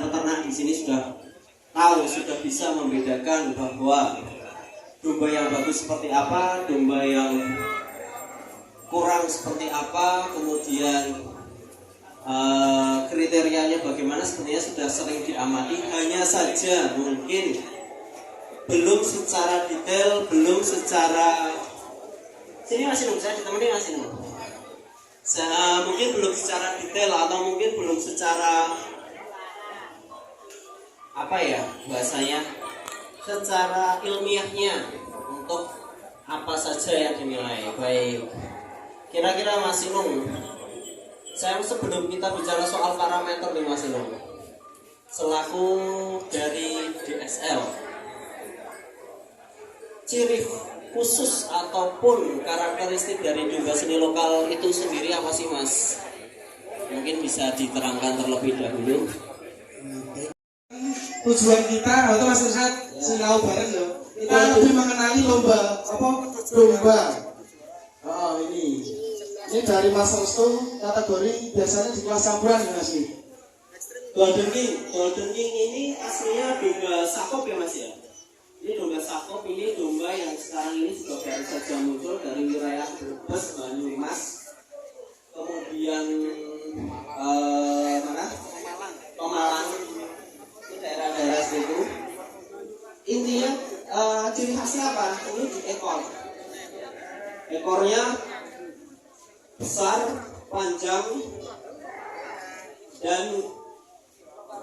peternak di sini sudah tahu, sudah bisa membedakan bahwa domba yang bagus seperti apa, domba yang kurang seperti apa, kemudian kriterianya bagaimana, sebenarnya sudah sering diamati. Hanya saja mungkin belum secara detail, belum secara sini masih nunggu, saya ditemani masih nunggu. Mungkin belum secara detail atau mungkin belum secara apa ya bahasanya, secara ilmiahnya untuk apa saja yang dinilai. Baik, kira-kira Mas Inung, saya sebelum kita bicara soal parameter nih Mas Inung, selaku dari DSL, ciri khusus ataupun karakteristik dari domba seni lokal itu sendiri apa sih Mas? Mungkin bisa diterangkan terlebih dahulu. Tujuan kita atau Mas Irsad sinau bareng ya. Kita lebih mengenali domba. Ini dari Mas Restu, kategori biasanya di kelas campuran ya Mas. Golden King ini aslinya domba sakop ya Mas ya. Ini domba sakop, ini domba yang sekarang ini juga baru saja muncul dari wilayah Brebes, Banyumas, kemudian Pemalang, ini daerah-daerah situ. Intinya ciri khasnya apa? Ini di ekor. Ekornya besar, panjang, dan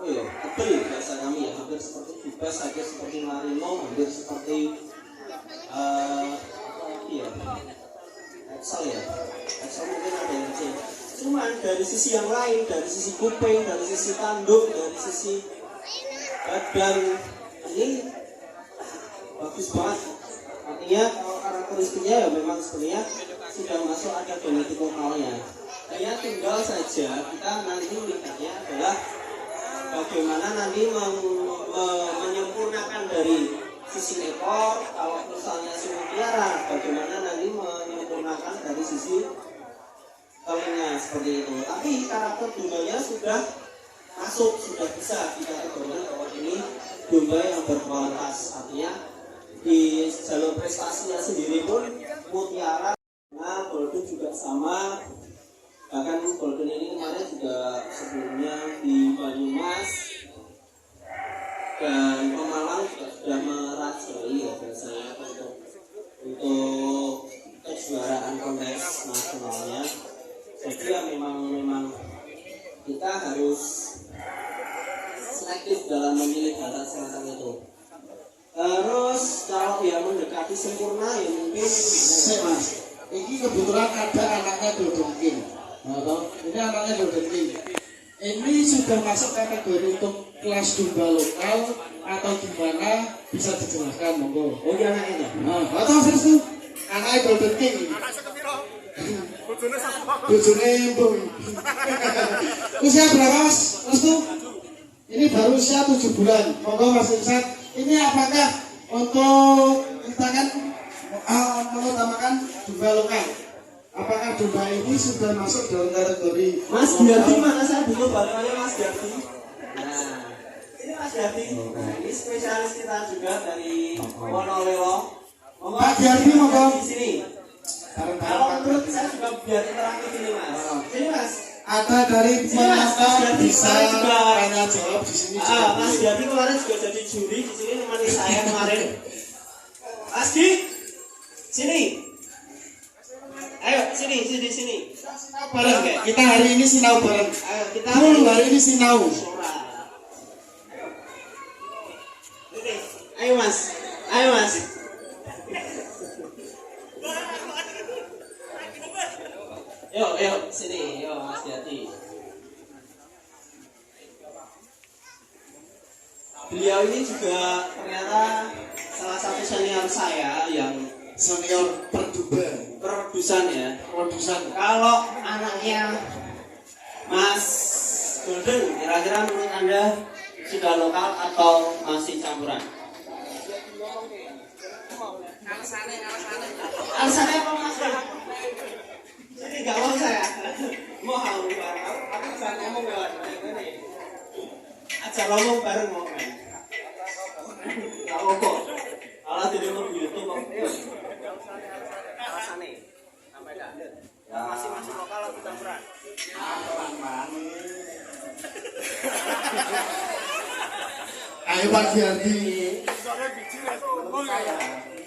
tebel bahasa kami ya, hampir seperti bibas, hampir seperti marino, hampir seperti Excel mungkin ada yang kecil. Cuman dari sisi yang lain, dari sisi kuping, dari sisi tanduk, dari sisi badan, ini bagus banget. Artinya karakteristiknya ya memang sebenarnya sudah masuk ada genetik lokalnya. Hanya tinggal saja kita nanti lihatnya adalah bagaimana nanti menyempurnakan dari sisi ekor. Kalau misalnya si mutiara, bagaimana nanti menyempurnakan dari sisi telinga seperti itu. Tapi karakter dombanya sudah masuk, sudah bisa dikategorikan bahwa ini domba yang berkualitas. Artinya di jalur prestasinya sendiri pun mutiara, nah golden juga sama. Bahkan golden ini kemarin juga sebelumnya di Banyumas dan Pemalang juga sudah merajai ya biasanya untuk kejuaraan kontes nasionalnya. Jadi ya memang kita harus selektif dalam memilih data semacam itu. Terus kalau yang mendekati sempurna ya mungkin Mas, ini kebetulan ada anaknya Golden King. Ini anaknya Golden King. Ini sudah masuk kategori untuk kelas domba lokal atau gimana, bisa dijelaskan monggo. oh iya anaknya. Atau serius anaknya Golden King. Bojone empung. Usia berapa Mas? Restu? Ini baru usia 7 bulan. Monggo Mas Irsad, ini apakah untuk kita kan mengutamakan domba lokal? Apakah domba ini sudah masuk dalam kategori Mas Diarti mana? Saya dulu batalnya Mas Diarti. Nah, ini Mas Diarti. Ini spesialis kita juga dari Wonolelo. Pak Diarti monggo di sini. Kalau menurut saya juga biar interaktif ini Mas. Sini Mas. Ada dari mana bisa tanya jawab di sini. Mas Diarti kemarin juga jadi juri di sini, nemani saya kemarin. Mas Di, sini. Ayo sini. Bareng. Kita hari ini sinau bareng. Ayo kita hari ini sinau. Ini. Ayo Mas. Yuk sini, yuk Mas Diarti. Beliau ini juga ternyata salah satu senior saya yang senior produsen ya. Kalau anaknya Mas Golden, kira-kira menurut Anda sudah lokal atau masih campuran? Alasannya apa Mas? Jadi nggak mau saya. Mau aku bisa ngomong lewat ini. ajak ngomong bareng mau kan. Gak apa-apa. Kalau di YouTube kok. Rasane sampai dah. Ya masih lokal atau campuran? Ayo Pak Giardi.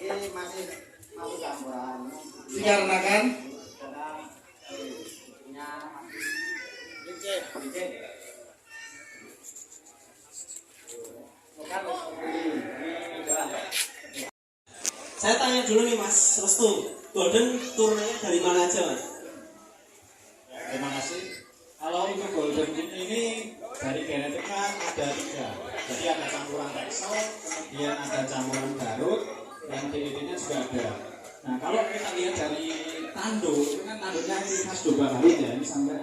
Ini masih campuran. Dikarenakan saya tanya dulu nih Mas Restu, Golden turunnya dari mana aja Mas? Terima kasih. Kalau untuk Golden ini dari genetiknya ada 3. Jadi ada campuran Texel, kemudian ada campuran Garut, dan DDT-nya juga ada. Nah kalau kita lihat dari tanduk, itu kan tanduknya ini khas domba Garut ya, ini sampai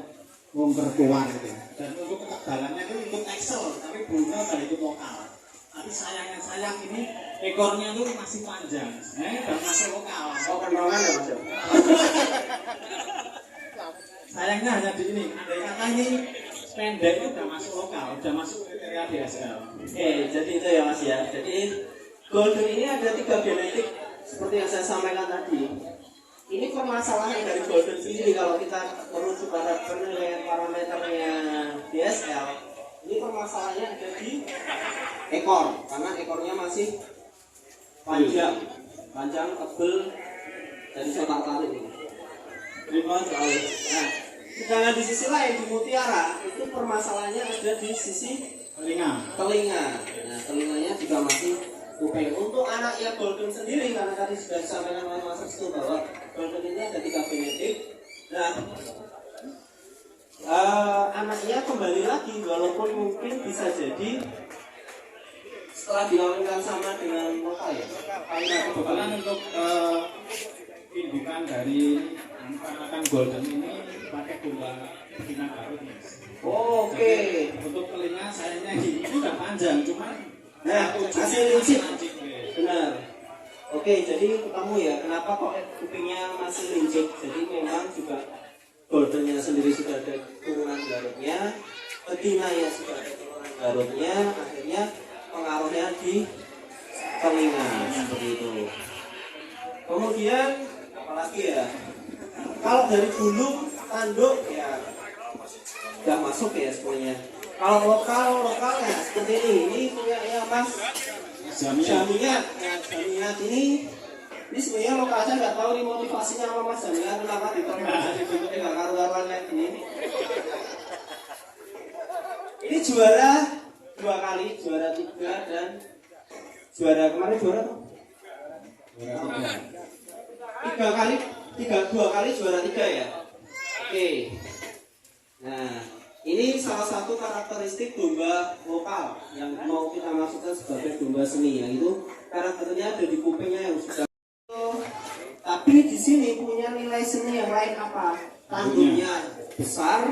memperkuat gitu. Dan untuk ketebalannya itu ikut Texel, tapi bulunya dari itu lokal. Tapi sayang ini ekornya itu masih panjang, dan masih lokal. Oh kentongan ya Mas? Sayangnya hanya di ini, andai kata ini pendek itu udah masuk lokal, udah masuk kriteria DSL. Oke, jadi itu ya Mas ya. Jadi Golden ini ada 3 genetik seperti yang saya sampaikan tadi. Ini permasalahan dari Golden sendiri kalau kita merujuk pada penilaian parameternya DSL. Ini permasalahannya ada di ekor, karena ekornya masih panjang, tebel, dan otak tarik ini. Terima sekali. Nah, sedangkan di sisi lain di mutiara itu permasalahannya ada di sisi Telinga. Nah, telinganya juga masih kuping. Untuk anaknya Golden sendiri, karena tadi sudah disampaikan oleh Mas Restu bahwa Golden ini ada 3 genetik. Nah, anaknya kembali lagi, walaupun mungkin bisa jadi setelah dikawinkan sama dengan lokal ya. Karena kebetulan untuk indukan dari anakan Golden ini pakai domba betina Garut. Oh, oke. Untuk telinga sayangnya ini udah panjang, cuman Nah, hasil lincip. Benar. Oke, jadi ketemu ya, kenapa kok kupingnya masih lincip? Jadi memang juga Goldennya sendiri sudah ada turunan Garutnya, betinanya sudah ada turunan Garutnya, akhirnya pengaruhnya di telinga seperti itu. Kemudian apalagi ya? Kalau dari bulu tanduk ya nggak masuk ya semuanya. Kalau lokalnya seperti ini punya ya Mas Jamiat. Nah, Jamiat ini sebenarnya lokal saya nggak tahu nih motivasinya apa Mas Jamiat kenapa ditonton jadi bentuknya nggak karu-karuan kayak gini. Ini juara 2 kali, juara 3 dan juara kemarin juara tuh? Juara 2 kali juara 3 ya. Oke. Nah, ini salah satu karakteristik domba lokal yang mau kita masukkan sebagai domba seni, yaitu karakternya ada di kupingnya yang sudah. Tapi di sini punya nilai seni yang lain apa? Tanduknya besar,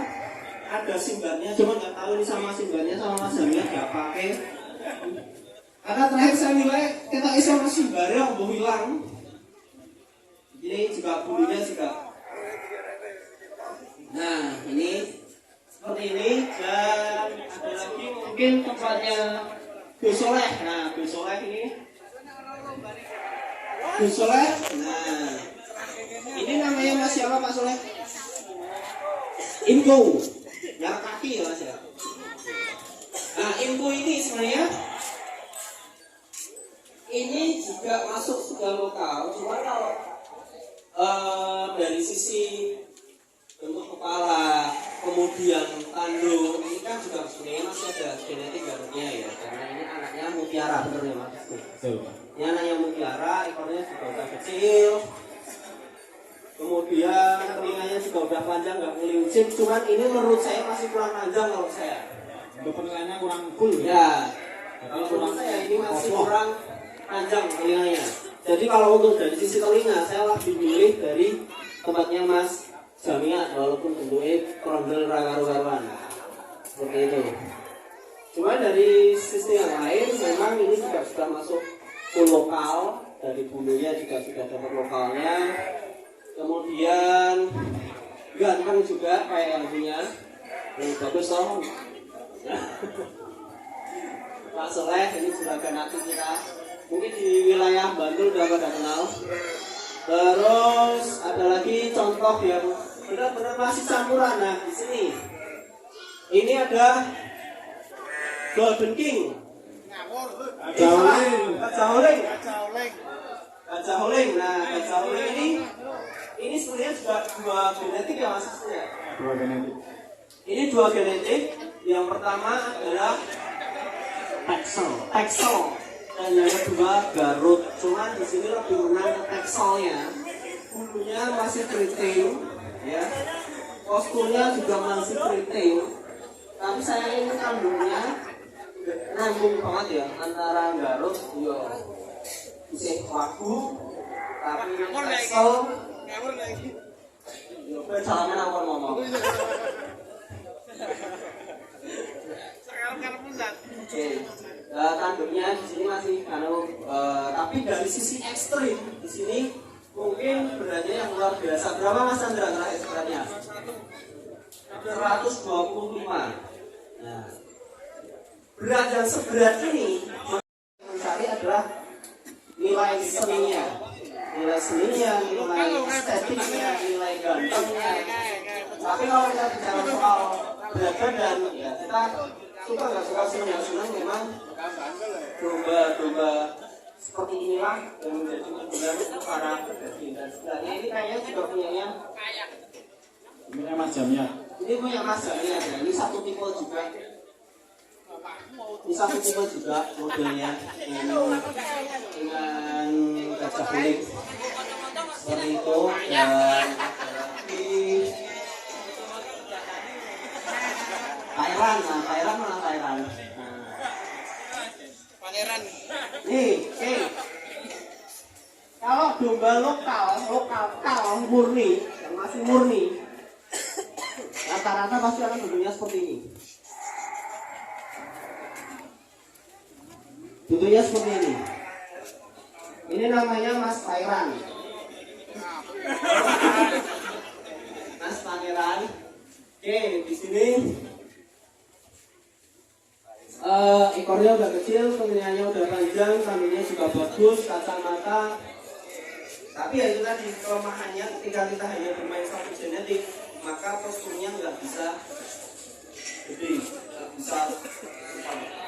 ada simbarnya, cuma nggak tahu ini sama simbarnya sama Mas Jamia nggak pakai. Karena terakhir saya nilai kita iso sama simbarnya mau hilang. Ini juga bulunya juga. Nah, ini seperti ini, dan ada lagi mungkin tempatnya Gusoleh. Nah, Gusoleh ini Gusoleh. Nah, ini namanya Mas siapa Pak Soleh? Inko, yang kaki ya Mas ya. Nah, Inko ini sebenarnya ini juga masuk sudah lokal, cuma kalau dari sisi bentuk kepala, kemudian tanduk, ini kan juga sebenarnya masih ada genetik Garutnya ya, karena ini anaknya mutiara, bener ya Mas? Betul. Ini anaknya mutiara, ekornya juga udah kecil, kemudian telinganya juga udah panjang, nggak ngelincip, cuman ini menurut saya masih kurang panjang kalau saya. Untuk penilaiannya kurang full Ya, kalau menurut saya ini masih kurang panjang telinganya. Jadi kalau untuk dari sisi telinga, saya lebih milih dari tempatnya Mas Jamiat, walaupun bentuknya krondel karu-karuan seperti itu. Cuma dari sisi yang lain, memang ini juga sudah masuk full lokal, dari bulunya juga sudah dapat lokalnya. Kemudian ganteng juga kayak yang punya, yang bagus toh. Pak Soleh, ini juragan napi kita. Mungkin di wilayah Bantul udah pada kenal. Terus ada lagi contoh yang benar-benar masih campuran. Nah di sini ini ada Golden King. Gajah Oling. Nah, Gajah Oling ini sebenarnya juga dua genetik ya Mas ya. Dua genetik. Ini dua genetik. Yang pertama adalah Texel dan yang kedua Garut. Cuman di sini lebih menang ke Texelnya. Bulunya masih keriting, ya. Posturnya juga masih keriting. Tapi saya ini kandungnya nanggung banget ya antara Garut, yo bisa wagu, tapi Texel. Yo jalannya apa ngomong? Oke, tanduknya di sini masih tapi dari sisi ekstrim di sini mungkin beratnya yang luar biasa. Berapa Mas Andra terakhir beratnya? 125. Nah, berat yang seberat ini mencari adalah nilai seninya, nilai estetiknya, nilai gantengnya. Tapi kalau kita bicara soal berat badan, ya kita suka nggak suka senang memang domba seperti inilah yang menjadi benar para pedagang. Dan sebenarnya ini kayaknya juga punyanya Mas Jamia. Ini punya Mas Jamia ya. Ini satu tipe juga. Ini satu tipe juga modelnya dengan Gajah Oling seperti itu. Dan Thailand mana Thailand? Pangeran. Nih, kalau domba lokal murni, yang masih murni, rata-rata pasti akan bentuknya seperti ini. Bentuknya seperti ini. Ini namanya Mas Pangeran. Mas Pangeran. Oke, di sini ekornya udah kecil, telinganya udah panjang, kambingnya juga bagus, kacamata. Tapi ya itu tadi kelemahannya ketika kita hanya bermain satu genetik, maka posturnya nggak bisa gede, nggak bisa super.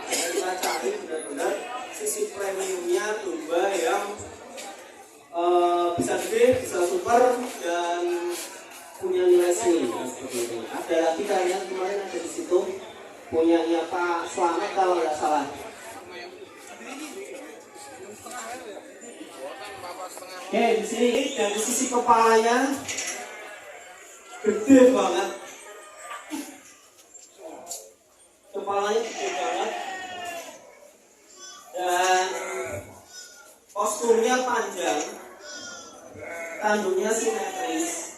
Kita cari benar-benar sisi premiumnya domba yang bisa gede, bisa super dan punya nilai seni seperti itu. Ada lagi kalian kemarin ada di situ. Punyanya Pak Slamet kalau nggak salah. Oke, di sini dari sisi kepalanya gede banget. Kepalanya gede banget dan posturnya panjang, tanduknya simetris.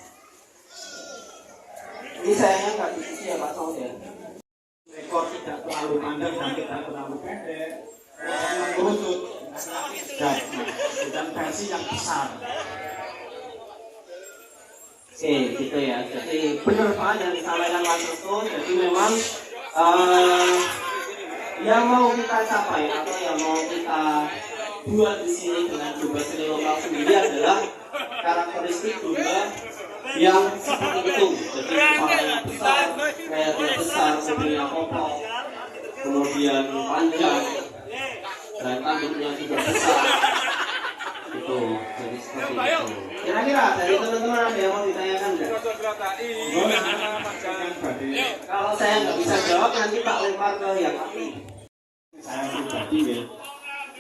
Ini sayangnya nggak di sisi ya Pak Song ya. Ekor tidak terlalu panjang dan tidak terlalu pendek, mengerucut dan versi yang besar. Oke, gitu ya. Jadi benar banget yang disampaikan Mas itu. Jadi memang yang mau kita capai atau yang mau kita buat di sini dengan domba seni lokal sendiri adalah karakteristik domba yang seperti itu. Jadi kepalanya besar, lehernya besar, kudunya kokoh, kemudian panjang, dan tanduknya juga besar. Itu, jadi seperti itu. Kira-kira dari teman-teman ada yang mau ditanyakan nggak? Kalau saya nggak bisa jawab nanti Pak lempar ke yang ahli. Saya pribadi ya,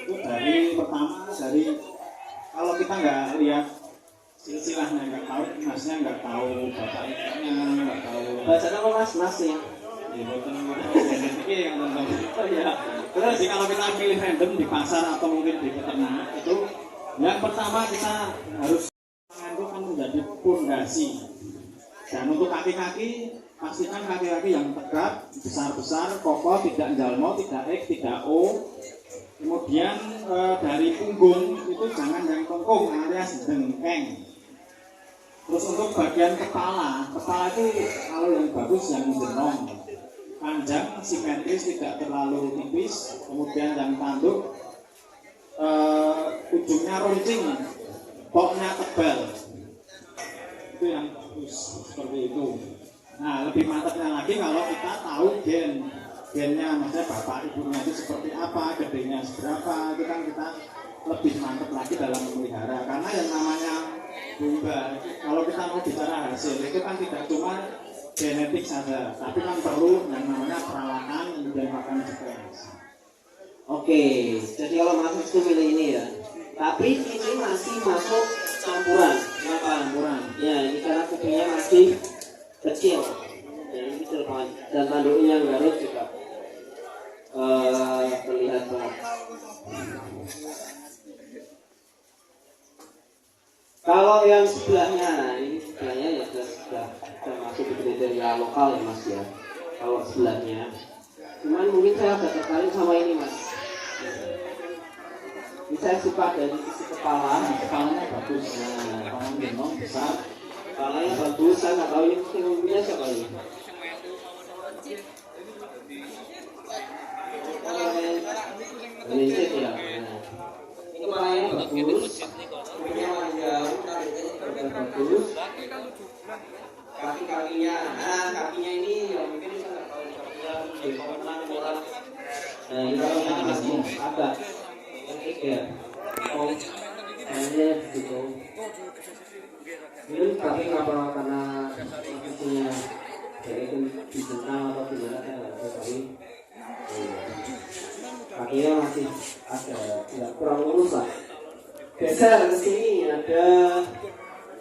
itu dari pertama dari kalau kita nggak lihat silsilahnya, nggak tahu masnya, nggak tahu bapak ibunya, nggak tahu bacanya apa mas ya? Oh ya. Terus kalau kita pilih random di pasar atau mungkin di peternak itu, yang pertama kita harus itu kan menjadi pondasi. Dan untuk kaki-kaki pastikan kaki-kaki yang tegap, besar-besar, kokoh, tidak jalmo, tidak X, tidak O. Kemudian dari punggung itu jangan yang tengkung alias dengkeng. Terus untuk bagian kepala itu kalau yang bagus yang jenong. panjang, simetris, tidak terlalu tipis. Kemudian yang tanduk ujungnya runcing, poknya tebal. Itu yang bagus seperti itu. Nah, lebih mantapnya lagi kalau kita tahu gennya, maksudnya bapak ibunya itu seperti apa, gedenya seberapa, itu kan kita lebih mantap lagi dalam memelihara. Karena yang namanya domba, kalau kita mau bicara hasil itu kan tidak cuma genetik saja, tapi kan perlu yang namanya perawatan dan makan juga. Oke, jadi kalau masuk itu milih ini ya. Tapi ini masih masuk campuran. Kenapa campuran? Ya, ini karena kupingnya masih kecil. Ya, ini kecil banget. Dan tanduknya yang Garut juga terlihat banget. Kalau yang sebelahnya, ini sebelahnya ya sudah masuk di kriteria lokal ya Mas ya. Kalau sebelahnya, cuman mungkin saya agak tertarik sama ini Mas. Ini saya suka dari sisi kepalanya bagus. Nah, kepalanya gendong besar, kepalanya bagus. Saya nggak tahu ini mungkin punya siapa ini. Ini ya. Ini kepalanya bagus. Punya panjang, bagus. Kaki-kakinya, kakinya ini ya mungkin saya nggak tahu kakinya di komentar. Nah, ini kalau masih agak ya. Oh, hanya begitu. Ini tapi apa karena punya yaitu disental atau tidak tapi kakinya masih ada tidak kurang lurus lah. Geser ke sini ada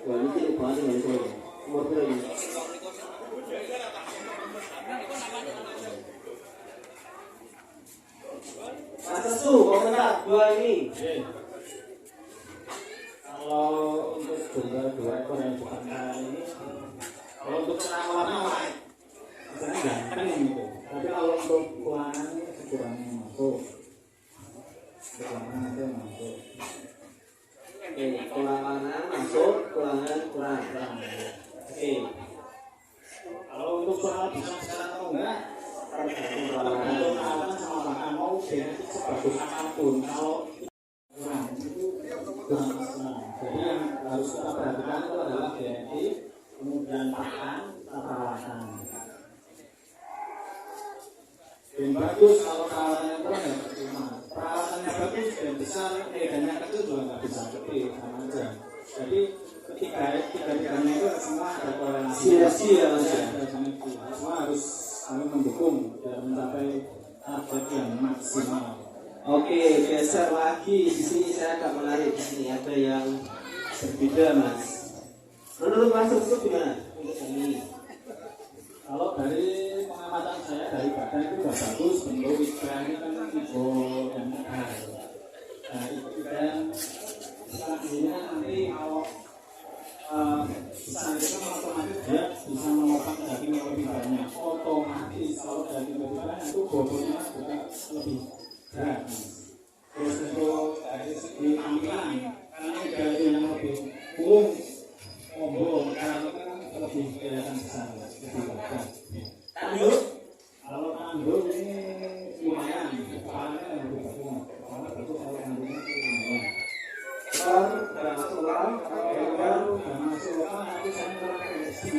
wah ini cilik banget ini umur berapa ini? Mas Su, komentar dua ini. Kalau untuk domba 2 ekor yang bukan kalah ini, kalau untuk perawatannya misalnya ganteng gitu. Tapi kalau untuk kulangan ini kurangnya masuk. Kulangan itu masuk. Oke, kulangan masuk, kulangan kurang. Oke. Kalau untuk soal bisa sekarang atau enggak, tergantung perawatan sama makan mau genetik sebagus apapun. Kalau kurang itu kurang senang. Jadi yang harus kita perhatikan itu adalah genetik, kemudian pakan, perawatan. Dan bagus kalau perawatannya kurang ya percuma. Perawatannya bagus dan besar, dan yang kecil juga nggak bisa gede sama aja. Jadi tiga-tiganya itu semua ada korelasi. Sia-sia Mas ya. Semua harus mendukung dan mencapai target yang maksimal. Oke, geser lagi di sini saya agak menarik di sini ada yang berbeda Mas. Menurut Mas itu gimana? Untuk ini. Kalau dari pengamatan saya dari badan itu sudah bagus, bentuk ikannya kan tipe yang besar. Nah, ikan ini nanti kalau besar itu otomatis dia bisa menopang daging yang lebih banyak. Otomatis kalau daging lebih banyak itu bobotnya juga lebih berat. Terus untuk dari segi tampilan, karena dari yang lebih kurung, ombong, karena lebih kelihatan besar. Tanduk? Kalau tanduk ini lumayan, kepalanya lebih bagus. Karena bagus kalau tanduknya itu lumayan. Kalau sudah masuk ulang, Baru dan masuk lokal nanti saya kurang koleksi.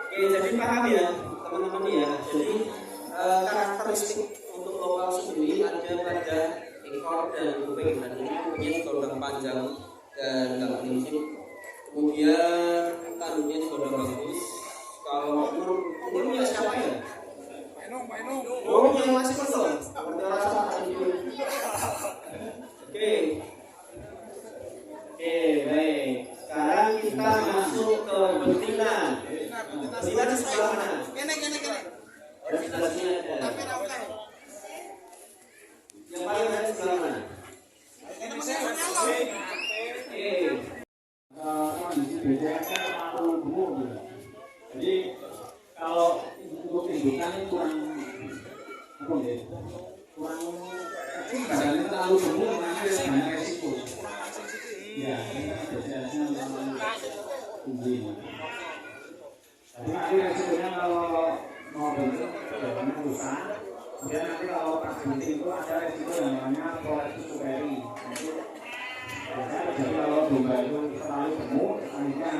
Oke, jadi paham ya teman-teman ya. Jadi karakteristik untuk lokal sendiri ada pada ekor dan kuping. Dan ini kupingnya gondang panjang dan nggak licin. Kemudian tanduknya ini gondang bagus. Kalau umur punya siapa ya? Oh, yang masih kosong. Oke. Oke, baik. Sekarang kita masuk ke betina. Betina di sebelah mana? Di sebelah sini ada. Yang paling ada di sebelah mana? Oke. Jadi kalau untuk indukan ini kurang apa ya? Kurang badannya terlalu gemuk nanti banyak resiko. Ya, ini biasanya tinggi. Jadi nanti resikonya kalau mobil itu jalannya rusak. Kemudian nanti kalau pas berhenti itu ada resiko yang namanya prolapsus superi. Itu biasanya terjadi kalau domba itu terlalu gemuk, akhirnya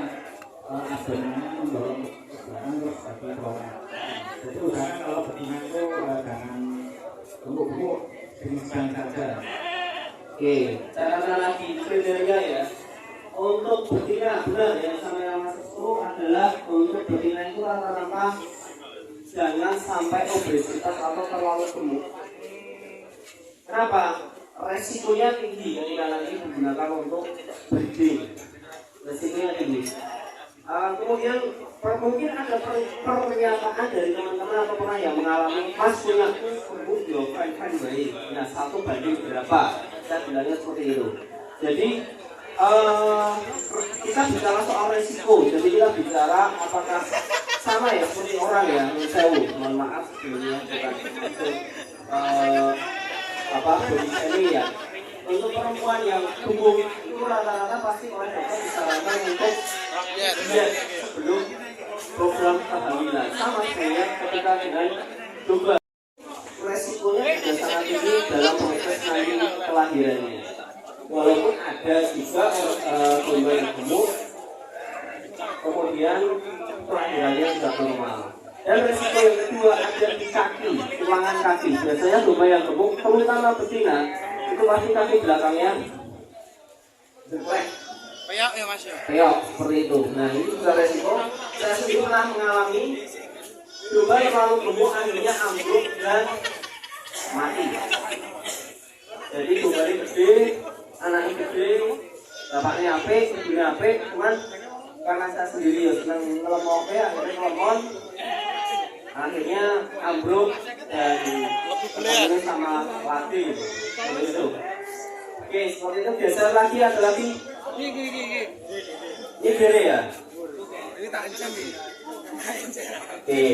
adonannya mendorong ke belakang terus jadi prolapsus. Jadi usahakan kalau betina itu jangan gemuk-gemuk, sedang saja. Oke, catatan lagi kriteria ya. Untuk betina benar yang sama Mas itu adalah untuk betina itu rata-rata jangan sampai obesitas atau terlalu gemuk. Kenapa? Resikonya tinggi ketika nanti digunakan untuk breeding. Resikonya tinggi. Kemudian mungkin ada pernyataan dari teman-teman atau pernah yang mengalami Mas punya kudu fine baik. Nah 1 banding berapa? Saya bilangnya seperti itu. Jadi kita bicara soal resiko. Jadi kita bicara apakah sama ya seperti orang ya. Mohon maaf sebelumnya bukan body shaming ya. Untuk perempuan yang tumbuh itu rata-rata pasti oleh dokter disarankan untuk diet sebelum program kehamilan. Sama sebenarnya ketika dengan domba, resikonya juga sangat tinggi dalam proses nanti kelahirannya. Walaupun ada juga domba yang gemuk, kemudian kelahirannya sudah normal. Dan resiko yang kedua ada di kaki, tulangan kaki. Biasanya domba yang gemuk, terutama betina, itu pasti kaki belakangnya jelek. Peyok ya Mas ya? Peyok, seperti itu. Nah ini juga resiko. Saya sendiri pernah mengalami domba yang terlalu gemuk akhirnya ambruk dan mati. Jadi domba ini gede, anaknya gede, bapaknya apik, ibunya apik, cuman karena saya sendiri ya senang ngelemoknya, akhirnya ngelemon, akhirnya ambruk dan akhirnya sama mati. Seperti itu. Oke, seperti itu. Geser lagi, ada lagi. Ini dere ya? Ini tak ancam nih. Dere.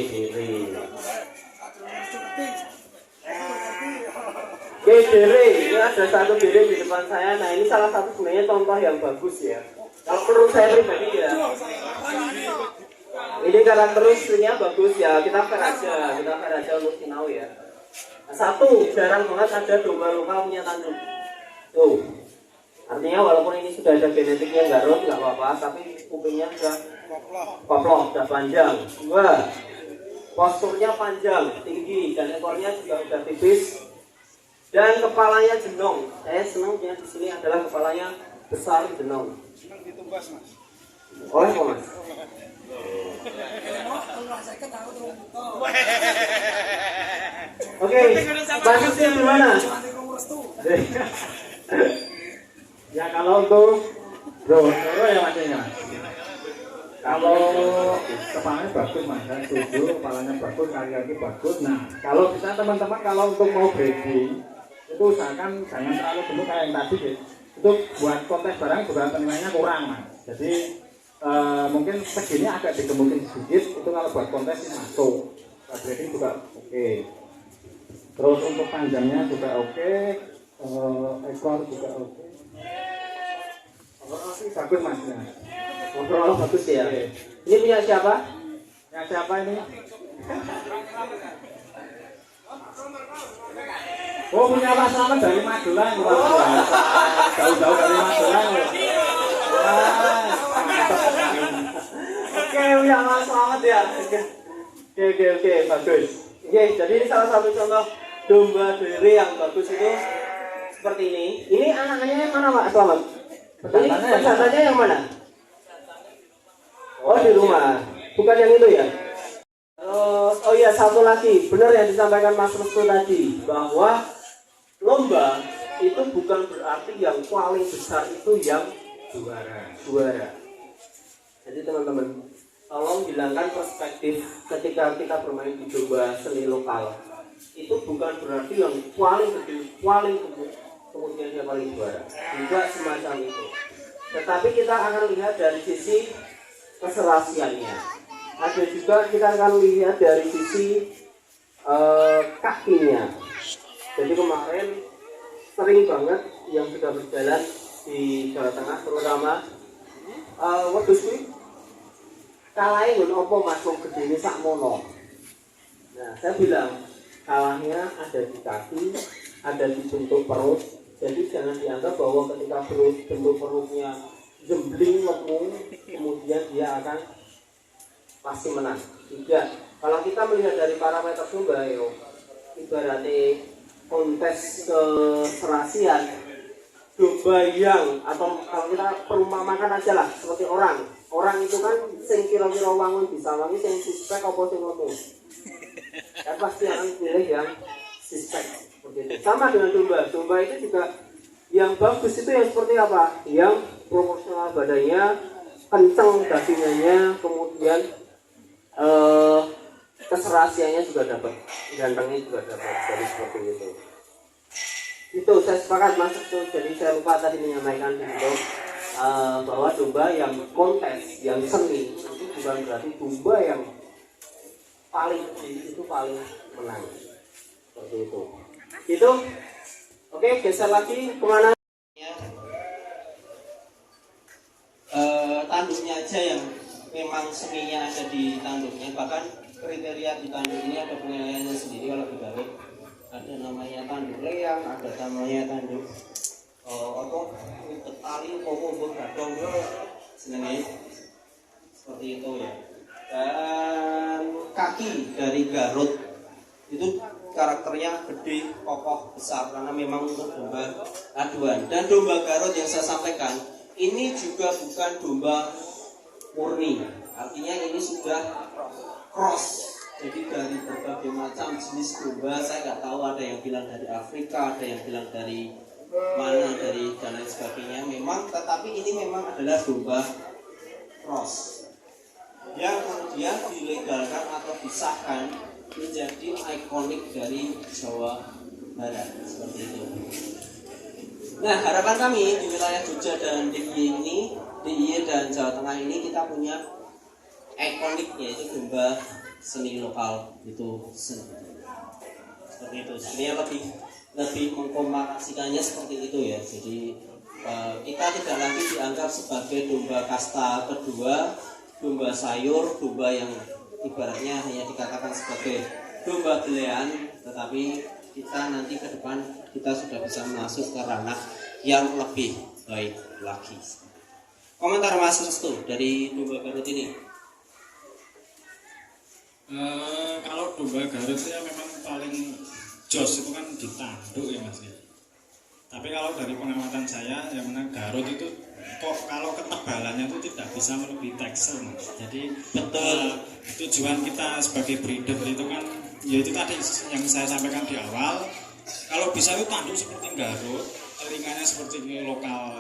Dere, ini ada satu dere di depan saya. Nah ini salah satu sebenarnya contoh yang bagus ya. Kalau menurut saya pribadi ya. Ini karakteristiknya bagus ya. Kita fair aja untuk sinau ya. Satu, jarang banget ada domba lokal punya tanduk. Tuh. Artinya walaupun ini sudah ada genetiknya garut, nggak apa-apa, tapi kupingnya sudah koploh, sudah panjang. 2, posturnya panjang, tinggi, dan ekornya juga sudah tipis, dan kepalanya jenong. Saya senang punya di sini adalah kepalanya besar jenong. Senang ditumbas Mas. Oleh kok Mas? Oke, basisnya gimana? Ya kalau untuk bro ya maksudnya. Kalau kepalanya bagus mas, saya setuju kepalanya bagus, kaki-kaki bagus. Nah kalau bisa teman-teman kalau untuk mau breeding itu usahakan jangan terlalu gemuk kayak yang tadi gitu. Itu buat kontes barang juga nilainya kurang mas. Jadi mungkin segini agak digemukin sedikit, itu kalau buat kontes ini masuk. Breeding juga oke. Terus untuk panjangnya juga oke, ekor juga oke. Bagus mas ya. Overall bagus ya. Ini punya siapa? Ya siapa ini? Oh punya Mas Slamet dari Magelang. Jauh-jauh dari Magelang. Oke, punya Mas Slamet ya. Oke, bagus. Oke, jadi ini salah satu contoh domba dere yang bagus itu seperti ini. Ini anaknya yang mana Pak Slamet? Ini pejantannya yang mana? Oh di rumah, bukan yang itu ya? Terus, oh iya satu lagi, benar yang disampaikan Mas Restu tadi bahwa lomba itu bukan berarti yang paling besar itu yang juara. Jadi teman-teman, tolong hilangkan perspektif ketika kita bermain di domba seni lokal. Itu bukan berarti yang paling gede, paling gemuk, kemudian dia paling juara. Juga semacam itu. Tetapi kita akan lihat dari sisi keserasiannya. Ada juga kita akan lihat dari sisi kakinya. Jadi kemarin sering banget yang sudah berjalan di Jawa Tengah, terutama wedhus kuwi kalahe nggon apa masuk gedene sakmono. Nah, saya bilang salahnya ada di kaki, ada di bentuk perut. Jadi jangan dianggap bahwa ketika bentuk perutnya jembling lemu, kemudian dia akan pasti menang. Tidak. Kalau kita melihat dari parameter domba, ibaratnya kontes keserasian, domba yang, atau kalau kita perumpamakan aja lah seperti orang itu kan sing kira-kira wangun bisa wangi, sing suspek apa sing lemu, kan pasti akan pilih yang suspek seperti itu. Sama dengan domba itu juga yang bagus itu yang seperti apa, yang proporsional badannya, kenceng dagingnya, kemudian keserasiannya juga dapat, gantengnya juga dapat, jadi seperti itu. Itu saya sepakat Mas. Jadi saya lupa tadi menyampaikan itu bahwa domba yang kontes, yang seni itu bukan berarti domba yang paling itu paling menang, seperti itu. Gitu. Oke, geser lagi kemana? Tanduknya aja yang memang seninya ada di tanduknya, bahkan kriteria di tanduk ini ada penilaiannya sendiri. Kalau di Garut ada namanya tanduk leang, ada namanya tanduk tali pokok gadong senengnya seperti itu ya. Dan kaki dari Garut itu karakternya gede, kokoh, besar karena memang untuk domba aduan. Dan domba Garut yang saya sampaikan ini juga bukan domba murni, artinya ini sudah cross. Jadi dari berbagai macam jenis domba, saya nggak tahu, ada yang bilang dari Afrika, ada yang bilang dari mana, dari dan lain sebagainya. Memang, tetapi ini memang adalah domba cross yang kemudian dilegalkan atau disahkan menjadi ikonik dari Jawa Barat seperti itu. Nah, harapan kami di wilayah Jogja dan DIY dan Jawa Tengah ini kita punya ikonik, yaitu domba seni lokal itu sendiri. Seperti itu. Sebenarnya lebih mengkomunikasikannya seperti itu ya. Jadi kita tidak lagi dianggap sebagai domba kasta kedua, domba sayur, domba yang ibaratnya hanya dikatakan sebagai domba belean, tetapi kita nanti ke depan kita sudah bisa masuk ke ranah yang lebih baik lagi. Komentar Mas Restu dari domba Garut ini? Kalau domba Garut ya memang paling jos itu kan di tanduk ya Mas ya. Tapi kalau dari pengamatan saya, yang mana Garut itu kok kalau ketebalannya itu tidak bisa melebihi teksel Mas. Jadi betul, tujuan kita sebagai breeder itu kan yaitu tadi yang saya sampaikan di awal, kalau bisa itu tanduk seperti Garut, telinganya seperti lokal